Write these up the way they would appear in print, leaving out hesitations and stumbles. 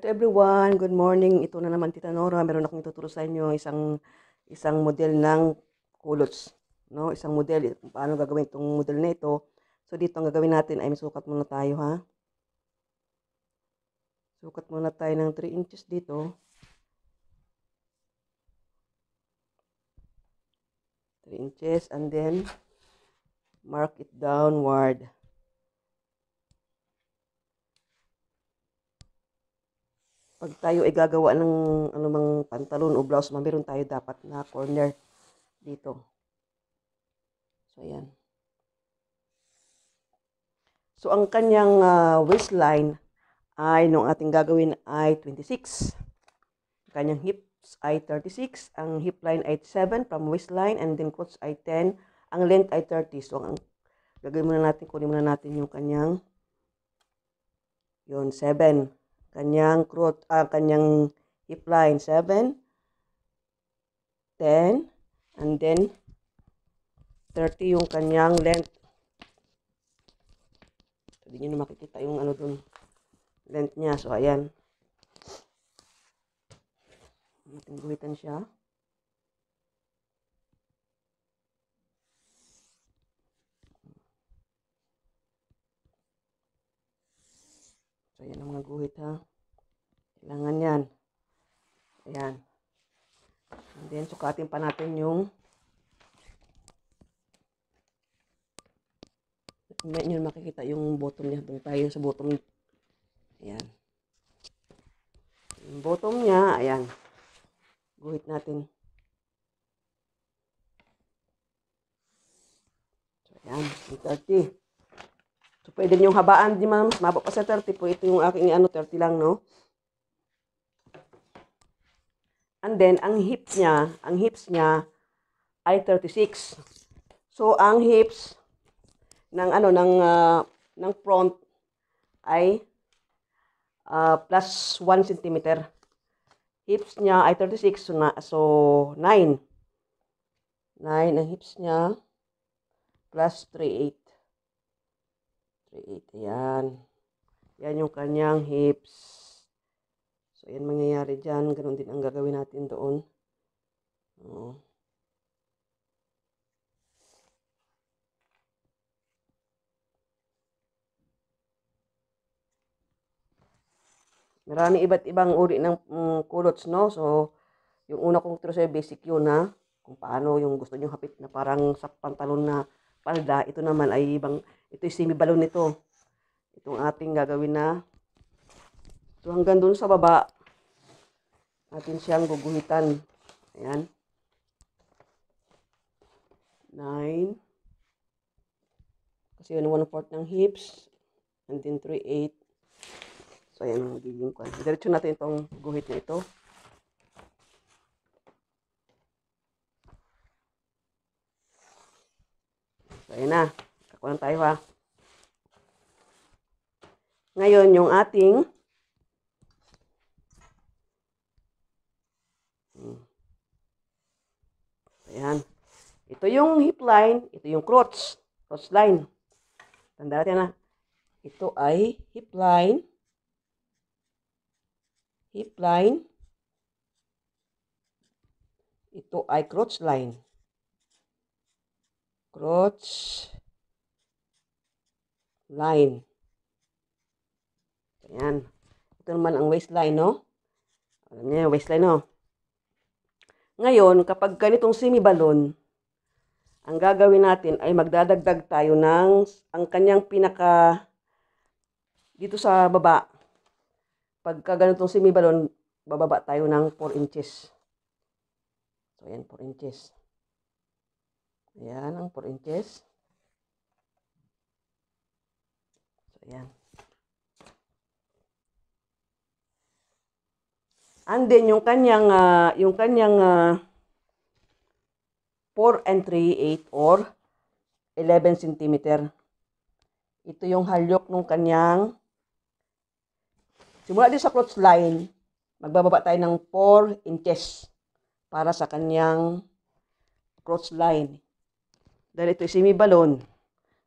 everyone, good morning. Ito na naman Tita Nora. Meron akong ituturo sa inyo isang model ng kulots, no? Isang model, paano gagawin itong model na ito. So dito ang gagawin natin ay sukat muna tayo, ha. Sukat muna tayo ng 3 inches dito. 3 inches and then mark it downward. Pag tayo ay gagawa ng anumang pantalon o blouse, meron tayo dapat na corner dito. So, ayan. So, ang kanyang waistline ay, nung ating gagawin ay 26. Ang kanyang hips ay 36. Ang hip line ay 7 from waistline and then crotch ay 10. Ang length ay 30. So, ang gagawin muna natin, kunin muna natin yung kanyang 7. Kanyang crotch, kanyang hip line 7, 10, and then 30 yung kanyang length. So, hindi nyo na makikita yung ano dun, length niya. So, ayan. Natin guhitan siya. So, ayan ang mga guhit, ha. Kailangan yan. Ayan. And then, sukatin pa natin yung hindi nyo makikita yung bottom niya. Doon tayo sa bottom. Ayan. Yung bottom niya, ayan. Guhit natin. So, ayan. 30. So, pwede nyo habaan, di man, mas mababa pa sa 30 po. Ito yung aking 30 lang, no? And then, ang hips niya ay 36. So, ang hips ng ng front ay plus 1 cm. Hips niya ay 36, so 9. 9 ang hips niya plus 38. 38, ayan. Yan yung kanyang hips. So, yan mangyayari dyan. Ganun din ang gagawin natin doon. Marami iba't ibang uri ng kulots, no? So, yung una kong turo sa'yo, basic yun, ha? Kung paano yung gusto nyo hapit na parang sa pantalon na palda. Ito naman ay ito yung semi-balon nito. Itong ating gagawin na. So, hanggang dun sa baba, natin siyang guguhitan. Ayan. 9. Kasi yun, 1/4 ng hips. And then 3/8. So, ayan ang magiging kwan. Diretso natin itong guhit na ito. So, ayan na. Kakuha tayo, ha. Ngayon, yung ating ayan. Ito yung hip line. Ito yung crotch line. Tanda natin, ha. Ito ay hip line. Hip line. Ito ay crotch line. Crotch line. Ayan. Ito naman ang waistline, no? Alam niyo, waistline, no? Ngayon, kapag ganitong semi-balon, ang gagawin natin ay magdadagdag tayo ng ang kanyang pinaka dito sa baba. Pagka ganitong semi-balon, bababa tayo ng 4 inches. So, ayan, 4 inches. Ayan, ang 4 inches. So, ayan. And then, yung kanyang 4 and 3/8 or 11 cm. Ito yung halyok ng kanyang, simula din sa crotch line, magbababa tayo ng 4 inches para sa kanyang crotch line. Dahil ito ay semi-balon.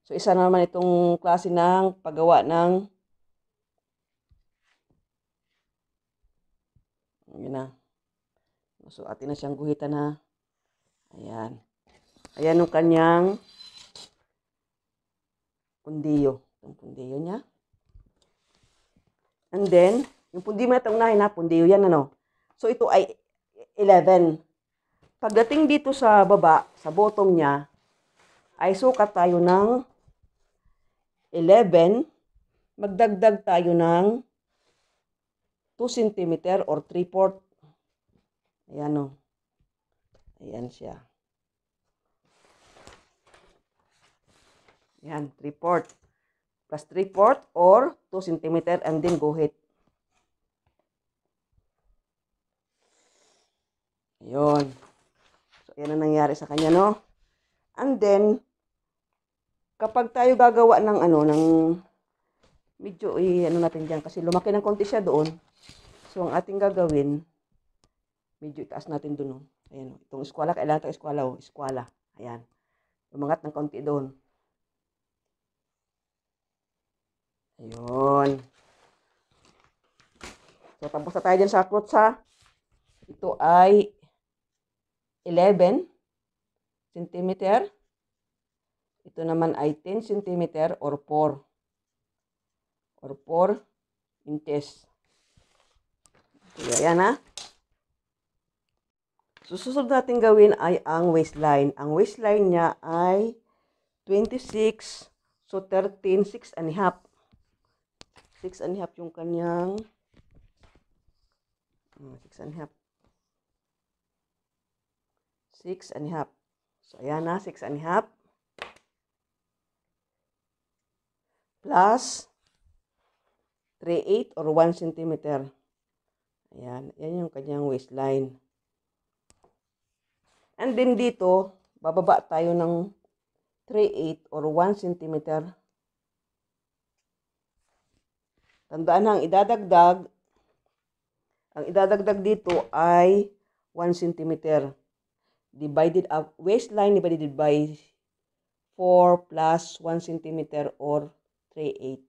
So, isa naman itong klase ng paggawa ng Yun na. So, atin na siyang guhitan ha. Ayan. Ayan yung kanyang pundiyo. Yung pundiyo niya. And then, yung pundiyo mo itong unahin ha, pundiyo yan ano. So, ito ay 11. Pagdating dito sa baba, sa bottom niya, ay sukat tayo ng 11. Magdagdag tayo ng 2 cm or 3/4. Ayan o. Ayan siya. Ayan, 3/4. Plus 3/4 or 2 cm and then guhit. Ayun. So, ayan ang nangyari sa kanya, no? And then, kapag tayo gagawa ng medyo ano natin dyan, kasi lumaki ng konti siya doon. So, ang ating gagawin, medyo itaas natin doon, no? Ayan, itong eskwala, kailangan itong eskwala, oh. Eskwala. Ayan. Lumangat ng konti doon. Ayun. So, tapos na tayo dyan sa fruits, ha? Ito ay 11 cm. Ito naman ay 10 cm or 4. Or 4 inches. So, ayan, ha? Susunod natin gawin ay ang waistline. Ang waistline niya ay 26. So, 13, 6.5. 6.5 yung kanyang 6.5. 6.5. So, ayan na, 6.5. Plus 3/8 or 1 cm. Ayan, yan yung kanyang waistline. And then dito, bababa tayo ng 3/8 or 1 cm. Tandaan ang idadagdag dito ay 1 cm. Divided up, waistline divided by 4 plus 1 cm or 3/8.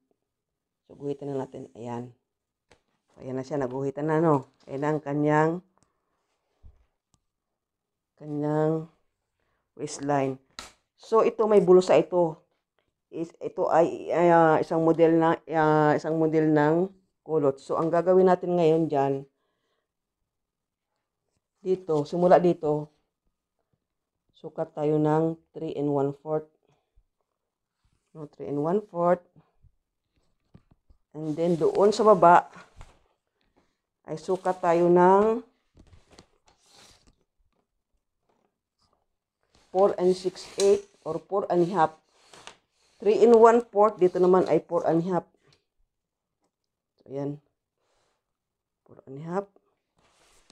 So, guhitan na natin. Ayan. Ayan na siya, naguhitan na, no? Ayan ang kanyang waistline. So, ito may bulsa ito. Ito ay isang model ng kulot. So, ang gagawin natin ngayon dyan, dito, simula dito, sukat tayo ng 3 1/4. No, 3 1/4. And then, doon sa baba, ay sukat tayo ng 4 6/8 or 4.5. 3 1/4. Dito naman ay 4.5. So, ayan. 4.5.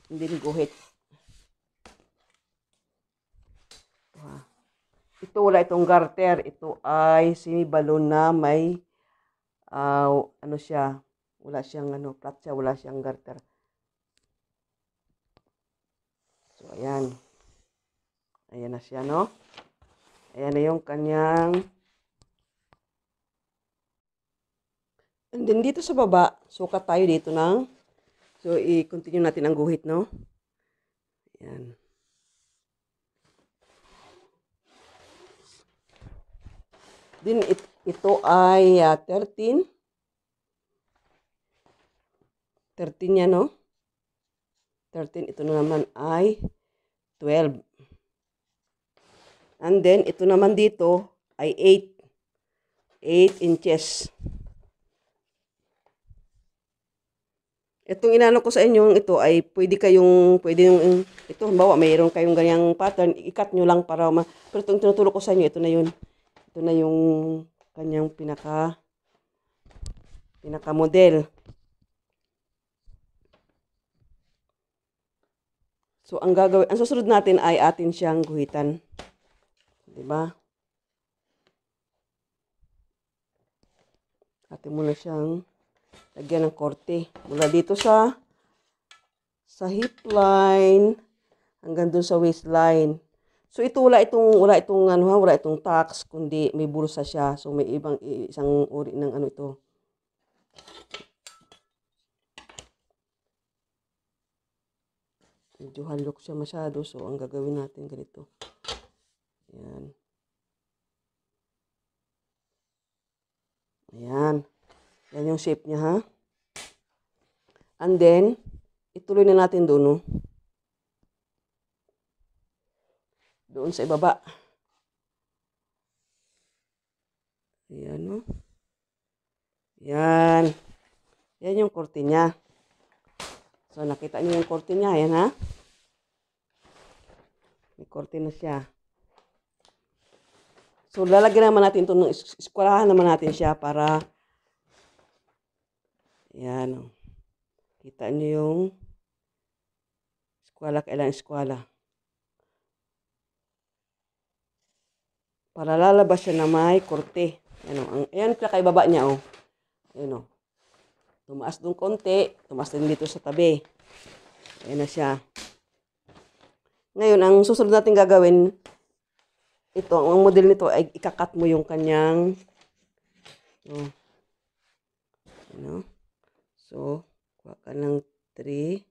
And then, guhit. Ito, wala itong garter. Ito ay semi-balloon na may, ano siya, wala siyang, flat siya, wala siyang garter. So, ayan. Ayan na siya, no? Ayan na yung kanyang. And then, dito sa baba, sukat tayo dito ng, so, i-continue natin ang guhit, no? Ayan. Then, ito ay 13. 13 yan, no? 13. Ito naman ay 12. And then, ito naman dito ay 8 inches. Itong inano ko sa inyo, ito ay pwede yung, ito, halimbawa, mayroon kayong ganyang pattern, i-cut nyo lang para, pero itong tinutulok ko sa inyo, ito na yun. Ito na yung kanyang pinaka-model. So, ang susunod natin ay atin siyang guhitan. Diba? Atin muna siyang lagyan ng korte. Mula dito sa hip line hanggang dun sa waistline. So, ito wala itong tax, kundi may bulsa siya. So, may isang uri ng ito. Medyo halok siya masyado. So, ang gagawin natin ganito. Ayan. Ayan. Yan yung shape niya, ha? And then, ituloy na natin doon, no? Doon sa ibaba. Ayan, no? Yan. Yan yung korte niya. So, nakita niyo yung korte niya. Ayan, ha? May korte na siya. So, lalagyan naman natin ito. Eskwalahan naman natin siya para ayan, o. Kita niyo yung eskwala, kailang eskwala. Para lalabas siya na may korte. Ayan, o. Ayan siya kay baba niya, o. Ayan, o. Tumaas doon konti. Tumaas din dito sa tabi. Ayan na siya. Ngayon, ang susunod natin gagawin, ito, ang model nito ay ikakat mo yung kanyang, ano? So, kuha ka ng 3.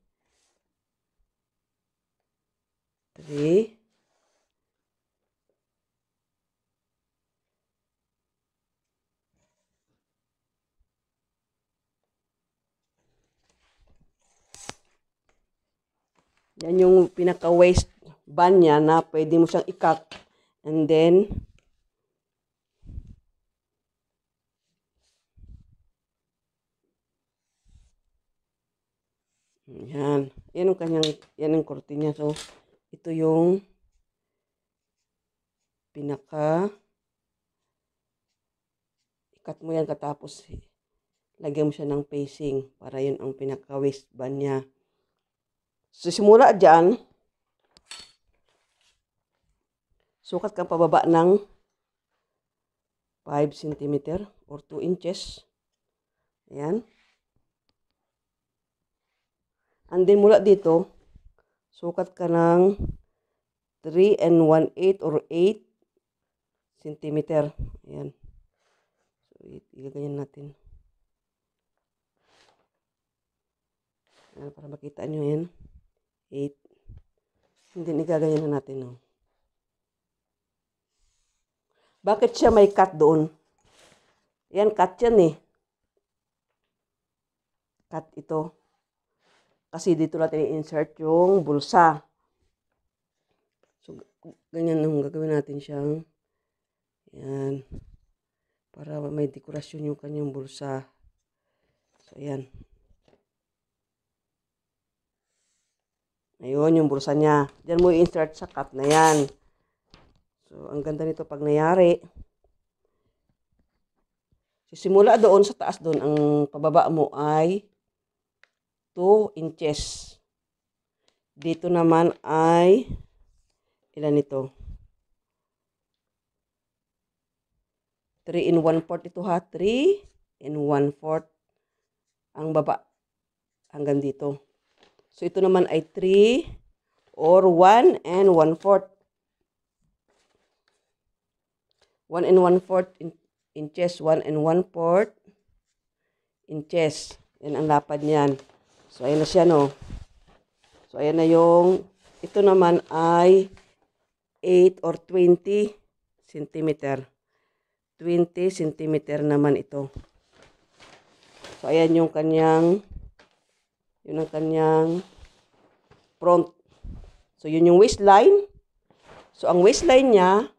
Yan yung pinaka-waist band niya na pwede mo siyang ikat. And then, yan. Yan ang kanyang, yan ang korte niya. So, ito yung ikat mo yan katapos lagyan mo siya ng facing para yun ang pinaka-waist band niya. So, simula dyan, sukat kang pababa ng 5 cm or 2 inches. Ayan. And then, mula dito, sukat ka ng 3 1/8 or 8 cm. Ayan. So, igaganyan natin. Ayan, para makita nyo yan. 8. And then, igaganyan na natin. No? Bakit siya may cut doon? Yan, cut yan eh. Cut ito. Kasi dito natin i-insert yung bulsa. So, ganyan ang gagawin natin siyang. Yan. Para may dekorasyon yung kanyang bulsa. So, ayan. Ayun, yung bulsa niya. Diyan mo i-insert sa cut na yan. So, ang ganda nito pag nangyari. Simula doon sa taas doon, ang pababa mo ay 2 inches. Dito naman ay, ilan ito? 3 1/4 ito ha. 3 1/4 ang baba hanggang dito. So, ito naman ay 3 or 1 1/4. 1 1/4 inches, 1 1/4 inches. Yan ang lapad niyan. So, ayan na siya, no? So, ayan na yung, ito naman ay 8 or 20 cm. 20 cm naman ito. So, ayan yung kanyang, yun ang kanyang front. So, yun yung waistline. So, ang waistline niya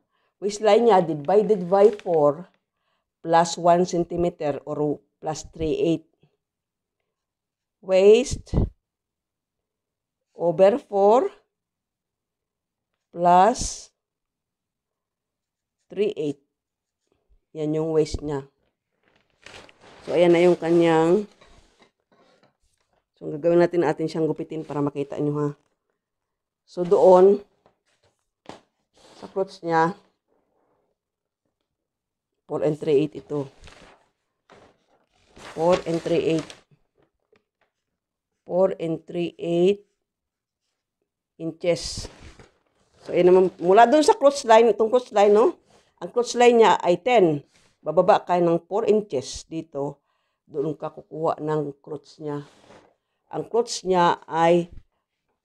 divided by 4 plus 1 cm or plus 3/8. Waist over 4 plus 3/8. Yan yung waist niya. So, ayan na yung kanyang. So, gagawin natin siyang gupitin para makita nyo ha. So, doon, sa clothes niya, 4 3/8 ito. 4 3/8. 4 3/8 inches. So, ayan naman. Mula doon sa clothes line, itong clothes line, no? Ang clothes line niya ay 10. Bababa ka ng 4 inches dito. Doon ka kukuha ng clothes niya. Ang clothes niya ay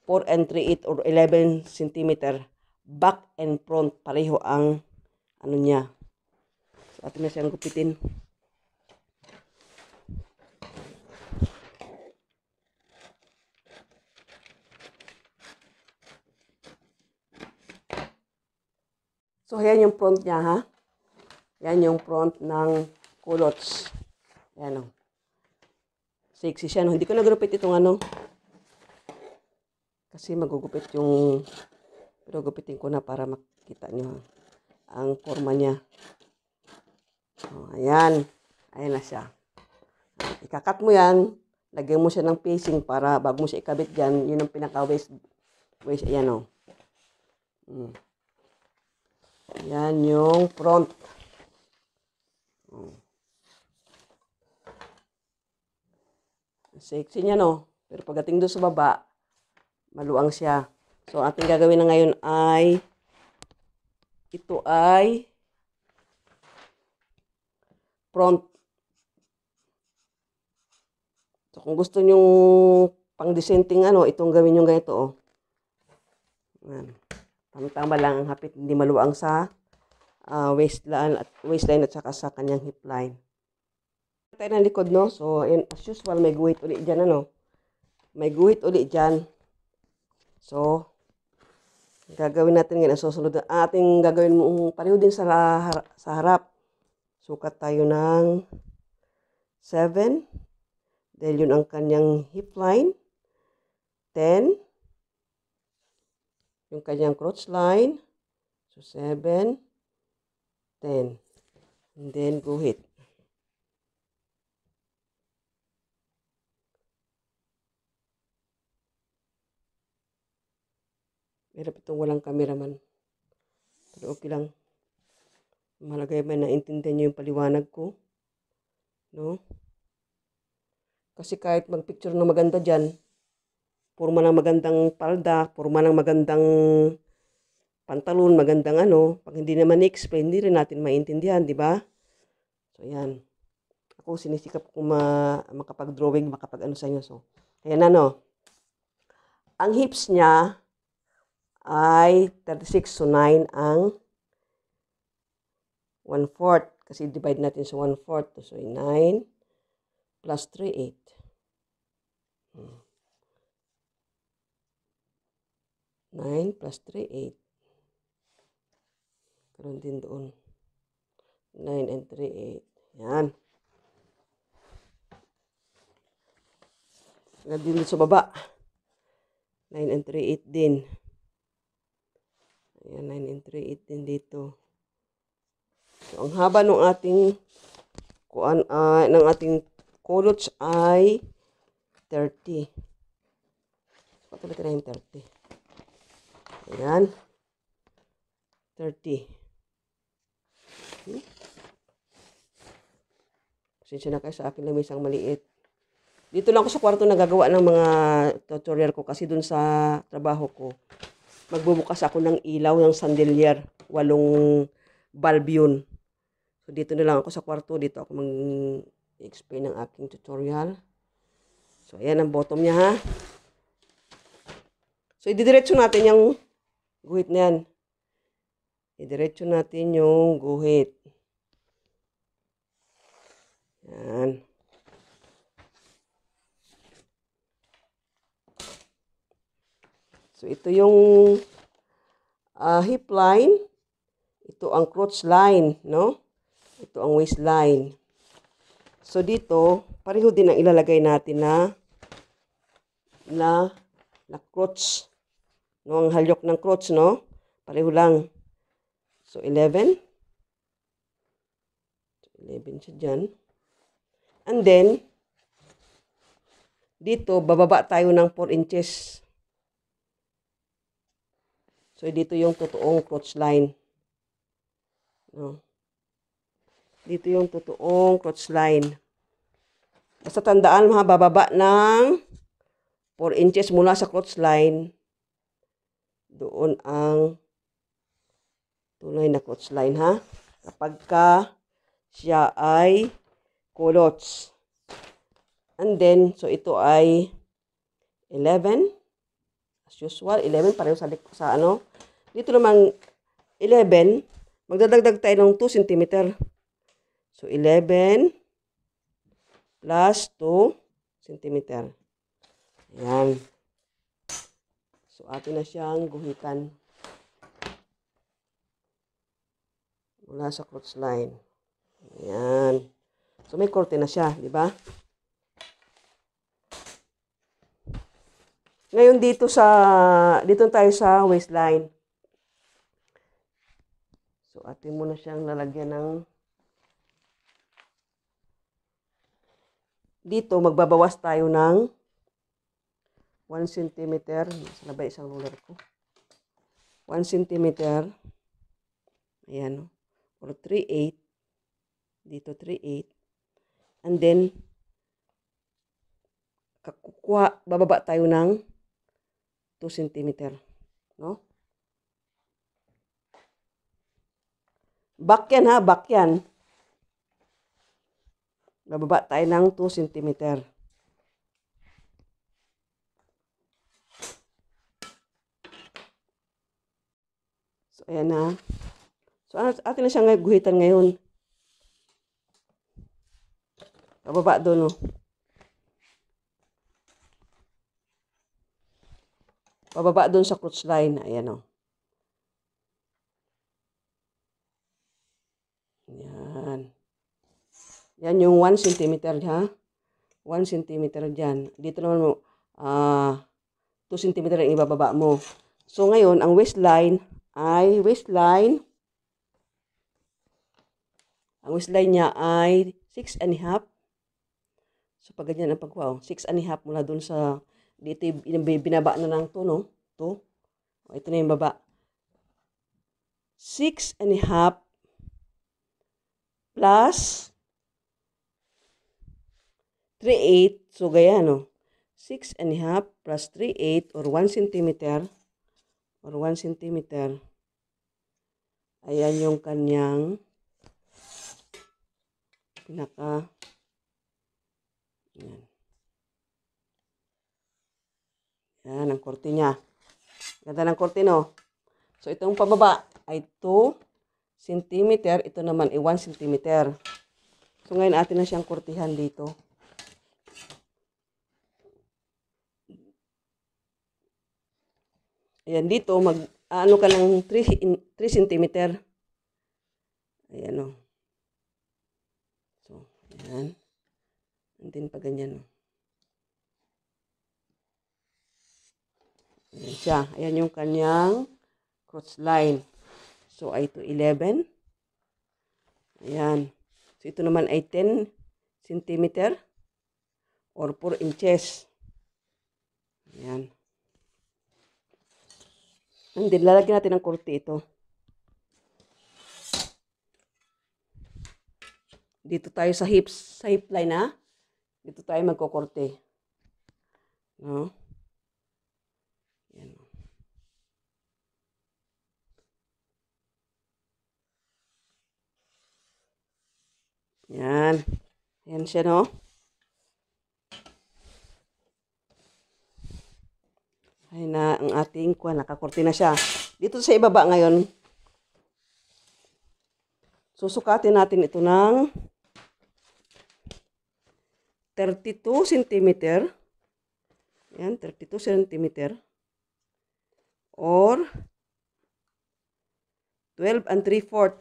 4 and 3/8 or 11 cm. Back and front, pareho ang ano niya. So, atin na siyang gupitin. So, yan yung front niya, ha? Yan yung front ng culottes. Yan, o. Sexy siya, no? Hindi ko nagupit itong ano. Kasi magugupit yung... Pero gupitin ko na para makita nyo ang forma niya. So, ayan. Ayan na siya. Ikakat mo yan. Lagyan mo siya ng facing para bago mo siya ikabit dyan. Yun ang pinaka-waist. Ayan, o. Yan yung front. Sexy niya, no? Pero pagdating doon sa baba, maluang siya. So, ating gagawin na ngayon ay, ito ay front. So, kung gusto nyo pang-dissenting ano, itong gawin nyo ganito, oh. Tama-tama lang ang hapit, hindi maluang sa waistline at saka sa kanyang hip line. Tayo ng likod, no? So, as usual, may guhit ulit dyan, ano? May guhit ulit dyan. So, gagawin natin ngayon. Susunod na ating gagawin mo pareho din sa harap. Sukat tayo ng 7. Dahil yun ang kanyang hip line. 10. Yung kanyang crotch line. So, 7. 10. And then, guhit. Hirap itong walang cameraman. Pero okay lang. Malagay ba naintindihan nyo yung paliwanag ko? No? Kasi kahit magpicture na maganda dyan, purma ng magandang palda, purma ng magandang pantalon, magandang ano, pag hindi naman i-explain, hindi rin natin maintindihan, di ba? So, yan. Ako sinisikap ko makapag-drawing, makapag-ano sa inyo. So, ayan na, no? Ang hips niya ay 36, so 9 ang 1/4. Kasi divide natin sa 1/4. So, 9 plus 3, 8. 9 plus 3, 8. Karoon din doon. 9 and 3, 8. Yan. Agad din dito sa baba. 9 and 3, 8 din. Ayan, 9 and 3, 8 din dito. So, ang haba ng ating culottes ay 30. Patuloy na yung 30. Ayan. 30. Pasensya na kayo sa akin lang isang maliit. Dito lang ako sa kwarto nagagawa ng mga tutorial ko kasi dun sa trabaho ko. Magbubukas ako ng ilaw ng chandelier. 8 bulb yun. So, dito na lang ako sa kwarto. Dito ako mag-explain ng aking tutorial. So, ayan ang bottom niya, ha. So, ididiretso natin yung guhit na yan. Idiretso natin yung guhit. Yan. So, ito yung hip line. Ito ang crotch line, no? Ito ang waistline. So, dito, pareho din ang ilalagay natin na crotch. No, ang halyok ng crotch, no? Pareho lang. So, 11. So, 11 siya dyan. And then, dito, bababa tayo ng 4 inches. So, dito yung totoong crotch line. No? Dito yung totoong crotch line. Basta tandaan, bababa ng 4 inches mula sa crotch line. Doon ang tunay na crotch line, ha? Kapag siya ay culottes. And then, so ito ay 11. As usual, 11 pareho sa ano. Dito naman 11, magdadagdag tayo ng 2 cm. So 11 plus 2 cm. Ayan. So atin na siyang guhitan mula sa crotch line. Ayan. So may korte na siya, di ba? Ngayon dito tayo sa waistline. So atin muna siyang lalagyan ng dito magbabawas tayo ng 1 cm. Saan ba isang ruler ko? 1 cm. Ayan. Or 3/8. Dito 3/8. And then, bababa tayo ng 2 cm. No? Back yan ha, back yan. Bababa tayo ng 2 cm. So, ayan na. So, atin na siyang guhitan ngayon. Bababa doon, no? Bababa doon sa crotch line. Ayan, no? Ayan. Yan yung 1 cm, ha? 1 cm dyan. Dito naman, 2 cm ang ibababa mo. So, ngayon, ang waistline niya ay 6.5. So, pag ganyan ang pagkuha, 6.5 mula dun sa, dito binaba na ng 2, no? 2. Ito na yung baba. 6.5 plus 3/8. So, gaya, no? 6.5 plus 3/8 or 1 cm. Ayan yung kanyang pinaka. Ayan. Yan ang korte niya. Ganda ng korte, no? So, itong pababa ay 2 cm. Ito naman ay 1 cm. So, ngayon atin na siyang kortihan dito. Ayan, dito, ano ka ng 3 cm. Ayan, o. So, ayan. And then, pa ganyan, o. Ayan siya. Ayan yung kanyang crotch line. So, ay ito 11. Ayan. So, ito naman ay 10 cm or 4 inches. Ayan. And then, lalagyan natin ng korte ito. Dito tayo sa hips, sa hip line, ha? Dito tayo magkokorte. No? Ayan. Ayan. Ayan siya, no? Ayan na ang ating nakakorte na siya. Dito sa ibaba ngayon, susukatin natin ito ng 32 cm. Ayan, 32 cm. Or 12 3/4.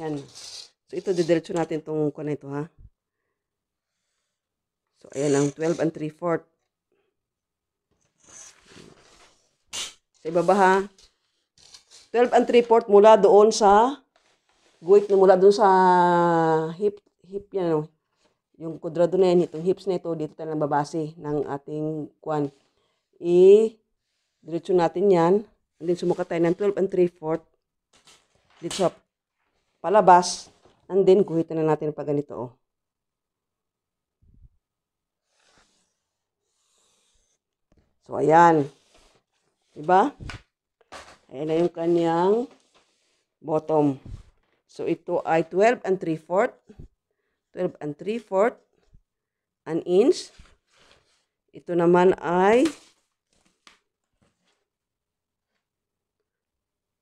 Ayan. So, ito, didiretso natin itong na ito, ha? So, ayan ang 12 3/4. Sa ibaba, ha? 12 3/4 mula doon sa guhit na mula doon sa hip yan, no? Yung kudrado na yan, itong hips na ito, dito tayo lang babase ng ating diretso natin yan. And then, sumukat tayo ng 12 3/4 dito sa palabas. And then, guhitan na natin pa ganito, oh. So, ayan. Diba? Ayan na yung kanyang bottom. So, ito ay 12 3/4. 12 3/4 an inch. Ito naman ay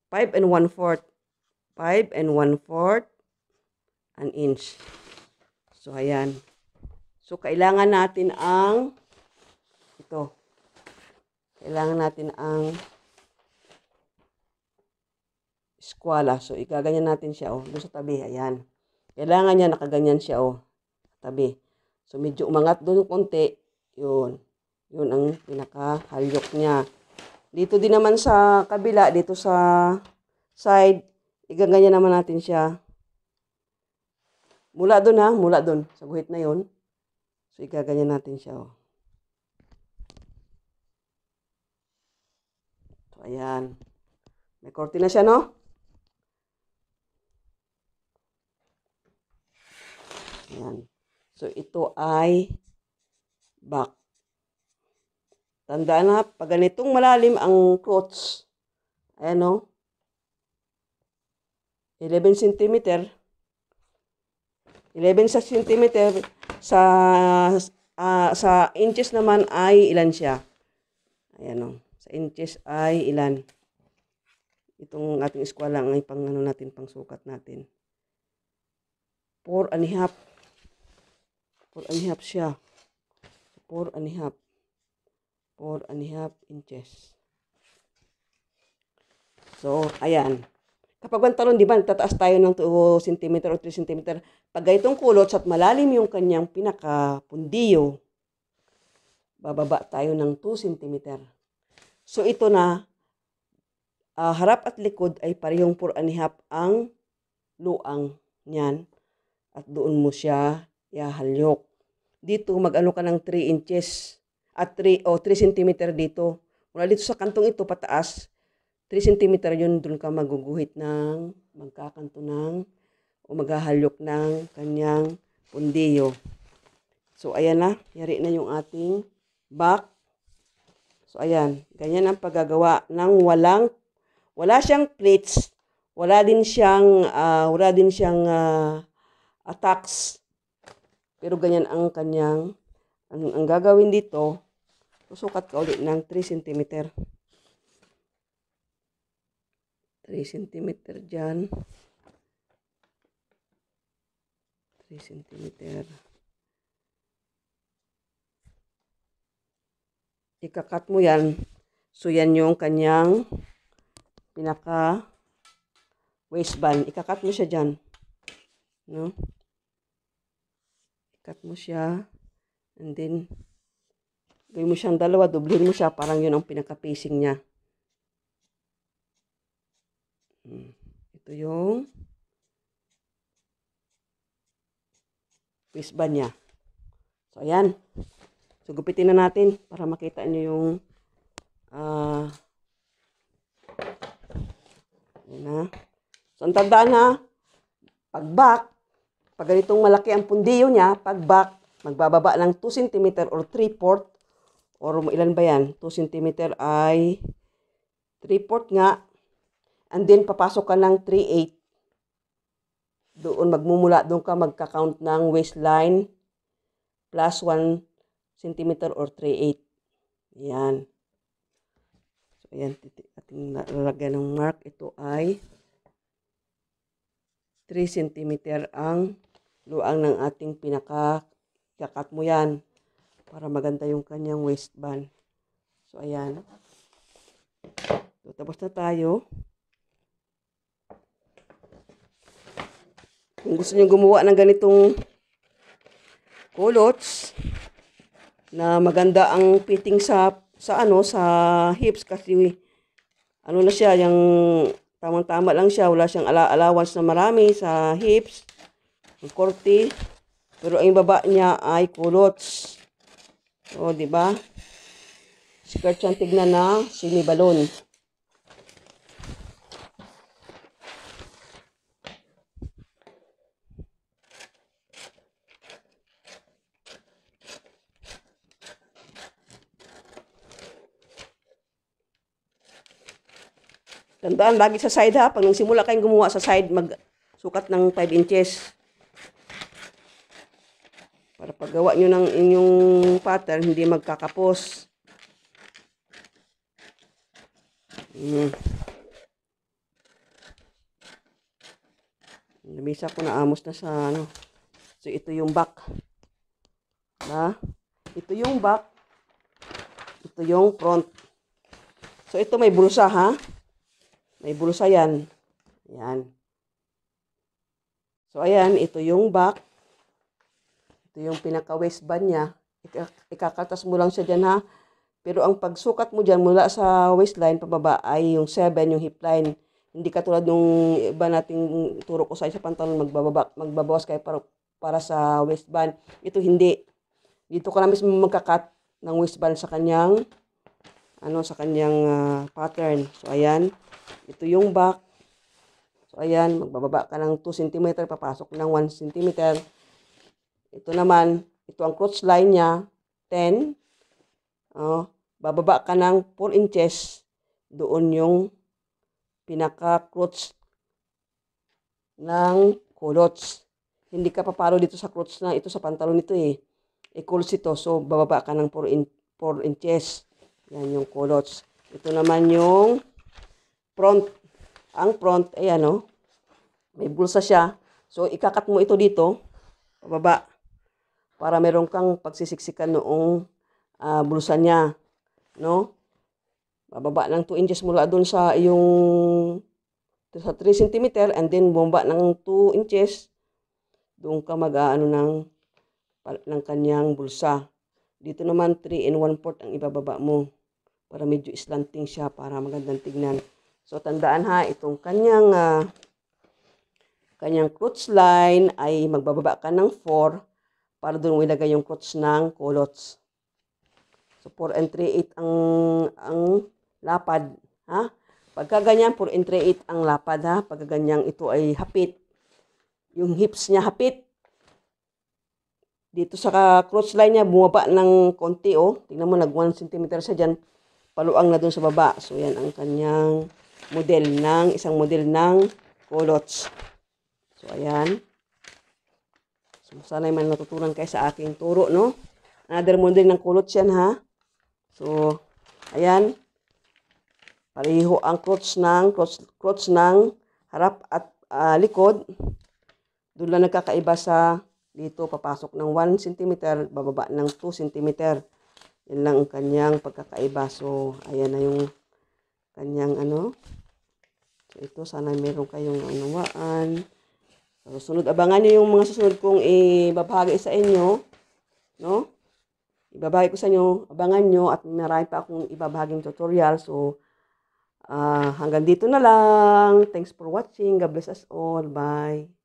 5 and 1/4. 5 and 1/4 an inch. So, ayan. So, kailangan natin ang ito. Kailangan natin ang eskwala. So, igaganyan natin siya, doon sa tabi. Ayan. Kailangan niya nakaganyan siya, tabi. So, medyo umangat doon konti. Yun. Yun ang pinakahalyok niya. Dito din naman sa kabila, dito sa side, igaganyan naman natin siya. Mula doon mula doon. Sa guhit na yun. So, igaganyan natin siya, So, ayan. May korte na siya, no? Ayan. So, ito ay back. Tandaan na, pag ganitong malalim ang crotch, ayan, no? 11 cm. 11 cm sa inches naman ay ilan siya? Ayan, sa inches ay ilan? Itong ating eskwela ang pang natin, pang sukat natin. 4.5. 4.5 siya. 4.5. 4.5 inches. So, ayan. Kapag pantalon, di ba, tataas tayo ng 2 cm o 3 cm. Pag ganitong kulot at malalim yung kanyang pinakapundiyo, bababa tayo ng 2 cm. So, ito na, harap at likod ay parehong 4.5 ang luang niyan. At doon mo siya ihahalyok. Dito, mag-ano ka ng 3 inches. At 3 cm dito. Mula dito sa kantong ito, pataas, 3 cm yun, doon ka maguguhit ng, magkakanto ng, o maghahalyok ng kanyang pundiyo. So, ayan na. Yari na yung ating back. So, ayan. Ganyan ang paggagawa ng wala siyang plates. Wala din siyang attacks. Pero ganyan ang kanyang, ang gagawin dito, susukat ka ulit ng 3 cm. 3 cm dyan. 3 cm. Ikakat mo yan. So, yan yung kanyang pinaka waistband. Ikakat mo siya dyan. No? Ikat mo siya. And then, gawin mo siyang dalawa. Dublin mo siya. Parang yun ang pinaka-pacing niya. Ito yung waistband niya. So, ayan. So, gupitin na natin para makita nyo yung ayan na. So, ang tandaan na, pag back, pag ganitong malaki ang pundiyo niya, pag back, magbababa ng 2 cm or 3/4 or ilan ba yan? 2 cm ay 3/4 nga. And then, papasok ka ng 3/8. Doon, magmumula, doon ka magka-count ng waistline plus 1 cm or 3/8. Ayan. So, ayan, ating lalagyan ng mark. Ito ay 3 cm ang luang ng ating pinaka-kakat mo yan para maganda yung kanyang waistband. So, ayan. So, tapos na tayo. Kung gusto niyo gumawa ng ganitong kulots na maganda ang fitting sa hips kasi ano na siya, yung tamang-tama lang siya, wala siyang allowance na marami sa hips, ang korte, pero ang baba niya ay kulots. So, di ba? Skirt siyang tignan na semi-balon. Tandaan, lagi sa side ha. Pag nagsimula kayong gumawa sa side, magsukat ng 5 inches. Para paggawa nyo ng inyong pattern, hindi magkakapos. Nabisa ko na amos na sa ano. So, ito yung back. Ito yung back. Ito yung front. So, ito may bulsa, ha? May bulsa yan. Ayan. So, ayan. Ito yung back. Ito yung pinaka-waistband niya. Ikakatas mo lang siya dyan, ha? Pero ang pagsukat mo dyan mula sa waistline pababa ay yung 7, yung hip line. Hindi katulad nung iba nating turo ko sa pantalon, magbabawas kayo para sa waistband. Ito hindi. Dito ka na mismo magkakat ng waistband sa kanyang pattern. So, ayan. Ito yung back. So, ayan. Magbababa ka ng 2 cm, papasok ng 1 cm. Ito naman, ito ang crotch line niya, 10. Bababa ka ng 4 inches. Doon yung pinaka-crotch ng culottes. Hindi ka papalo dito sa crotch na ito sa pantalon nito eh. I-culottes ito. So, bababa ka ng 4 inches. Yan yung culottes. Ito naman yung front. Ang front, ayan o. May bulsa siya. So, ikakat mo ito dito. Pababa. Para meron kang pagsisiksikan noong bulsa niya. No? Bababa ng 2 inches mula doon sa 3 cm and then bumaba ng 2 inches. Doon ka mag-aano ng kanyang bulsa. Dito naman 3 1/4 ang ibababa mo. Para medyo slanting siya para magandang tignan. So, tandaan ha, itong kanyang crotch line ay magbababa ka ng 4 para doon mo ilagay yung crotch ng culottes. So, 4 3/8 ang lapad. Ha? Pagka ganyan, 4 3/8 ang lapad ha. Pagka ganyan, ito ay hapit. Yung hips niya hapit. Dito sa crotch line niya, bumaba ng konti oh. Tingnan mo, nag 1 cm siya dyan. Paluang na dun sa baba. So, yan ang kanyang isang model ng culottes. So, ayan. So, sana man natutunan kayo sa aking turo, no? Another model ng culottes yan, ha? So, ayan. Pareho ang crotch ng harap at likod. Doon lang nagkakaiba sa dito, papasok ng 1 cm, bababa ng 2 cm. Yan lang ang kanyang pagkakaiba. So, ayan na yung kanyang So, ito, sana meron kayong unawaan. So, sunod, abangan nyo yung mga susunod kong ibabahagi sa inyo. No? Ibabahagi ko sa inyo, abangan nyo at marami pa akong ibabahaging tutorial. So, hanggang dito na lang. Thanks for watching. God bless us all. Bye.